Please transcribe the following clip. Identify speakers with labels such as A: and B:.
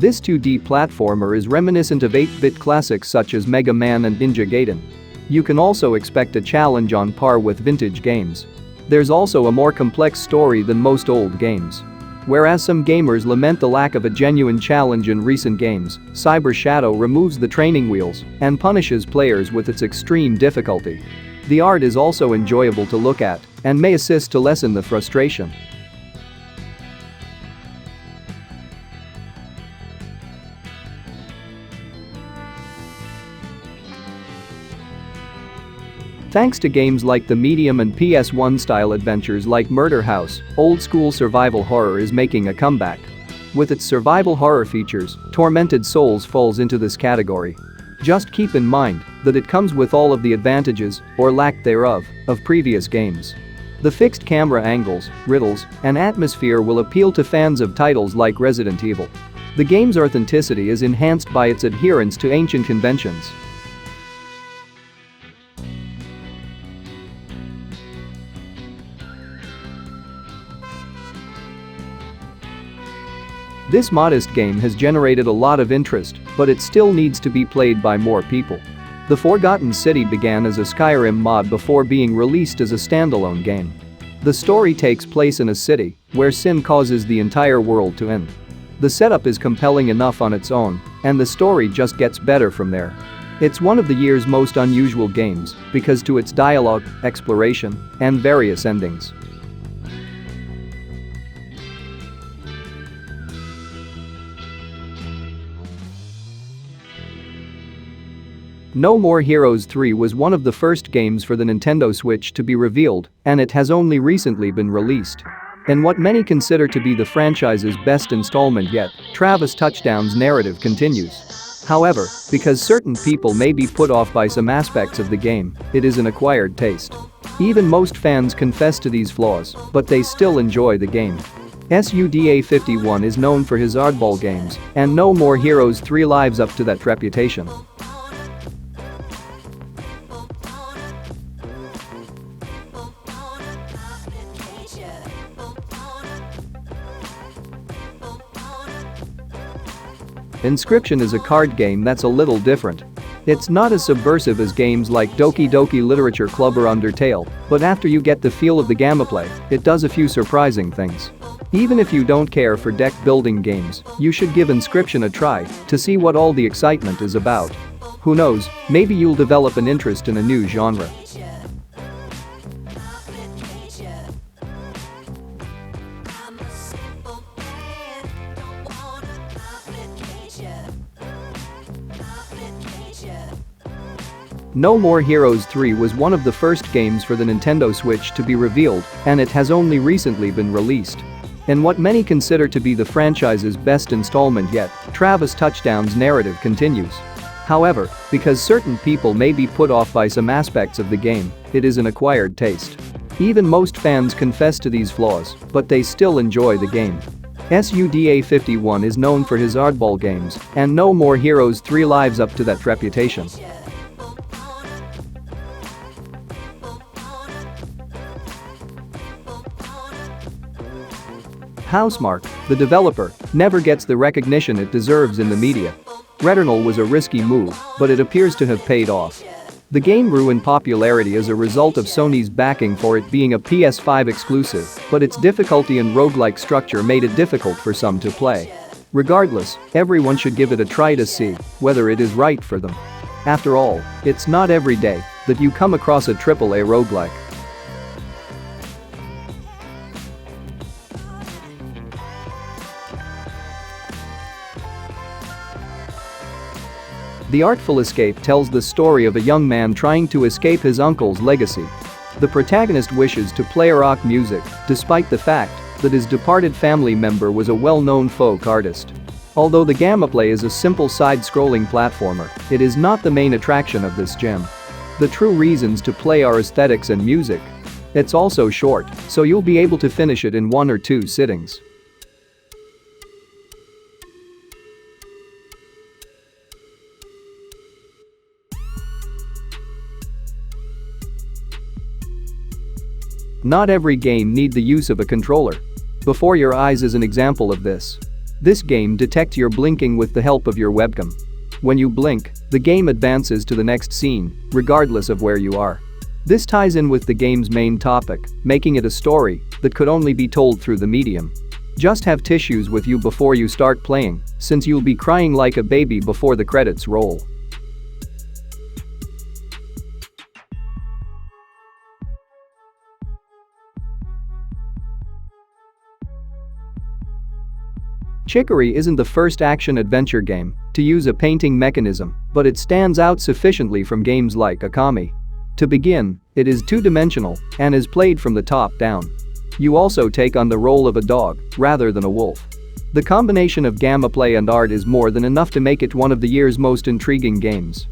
A: This 2D platformer is reminiscent of 8-bit classics such as Mega Man and Ninja Gaiden. You can also expect a challenge on par with vintage games. There's also a more complex story than most old games. Whereas some gamers lament the lack of a genuine challenge in recent games, Cyber Shadow removes the training wheels and punishes players with its extreme difficulty. The art is also enjoyable to look at and may assist to lessen the frustration. Thanks to games like the medium and PS1 style adventures like Murder House, old-school survival horror is making a comeback. With its survival horror features, Tormented Souls falls into this category. Just keep in mind that it comes with all of the advantages, or lack thereof, of previous games. The fixed camera angles, riddles, and atmosphere will appeal to fans of titles like Resident Evil. The game's authenticity is enhanced by its adherence to ancient conventions. This modest game has generated a lot of interest, but it still needs to be played by more people. The Forgotten City began as a Skyrim mod before being released as a standalone game. The story takes place in a city where sin causes the entire world to end. The setup is compelling enough on its own, and the story just gets better from there. It's one of the year's most unusual games because to its dialogue, exploration, and various endings. No More Heroes 3 was one of the first games for the Nintendo Switch to be revealed, and it has only recently been released. In what many consider to be the franchise's best installment yet, Travis Touchdown's narrative continues. However, because certain people may be put off by some aspects of the game, it is an acquired taste. Even most fans confess to these flaws, but they still enjoy the game. SUDA51 is known for his oddball games, and No More Heroes 3 lives up to that reputation. Inscryption is a card game that's a little different. It's not as subversive as games like Doki Doki Literature Club or Undertale, but after you get the feel of the gameplay, it does a few surprising things. Even if you don't care for deck-building games, you should give Inscryption a try to see what all the excitement is about. Who knows, maybe you'll develop an interest in a new genre. No More Heroes 3 was one of the first games for the Nintendo Switch to be revealed, and it has only recently been released. In what many consider to be the franchise's best installment yet, Travis Touchdown's narrative continues. However, because certain people may be put off by some aspects of the game, it is an acquired taste. Even most fans confess to these flaws, but they still enjoy the game. SUDA51 is known for his oddball games, and No More Heroes 3 lives up to that reputation. Housemarque, the developer, never gets the recognition it deserves in the media. Returnal was a risky move, but it appears to have paid off. The game grew in popularity as a result of Sony's backing for it being a PS5 exclusive, but its difficulty and roguelike structure made it difficult for some to play. Regardless, everyone should give it a try to see whether it is right for them. After all, it's not every day that you come across a AAA roguelike. The Artful Escape tells the story of a young man trying to escape his uncle's legacy. The protagonist wishes to play rock music, despite the fact that his departed family member was a well-known folk artist. Although the gameplay is a simple side-scrolling platformer, it is not the main attraction of this gem. The true reasons to play are aesthetics and music. It's also short, so you'll be able to finish it in 1 or 2 sittings. Not every game needs the use of a controller. Before Your Eyes is an example of this. This game detects your blinking with the help of your webcam. When you blink, the game advances to the next scene, regardless of where you are. This ties in with the game's main topic, making it a story that could only be told through the medium. Just have tissues with you before you start playing, since you'll be crying like a baby before the credits roll. Chicory isn't the first action-adventure game to use a painting mechanism, but it stands out sufficiently from games like Akami. To begin, it is two-dimensional and is played from the top down. You also take on the role of a dog rather than a wolf. The combination of gameplay and art is more than enough to make it one of the year's most intriguing games.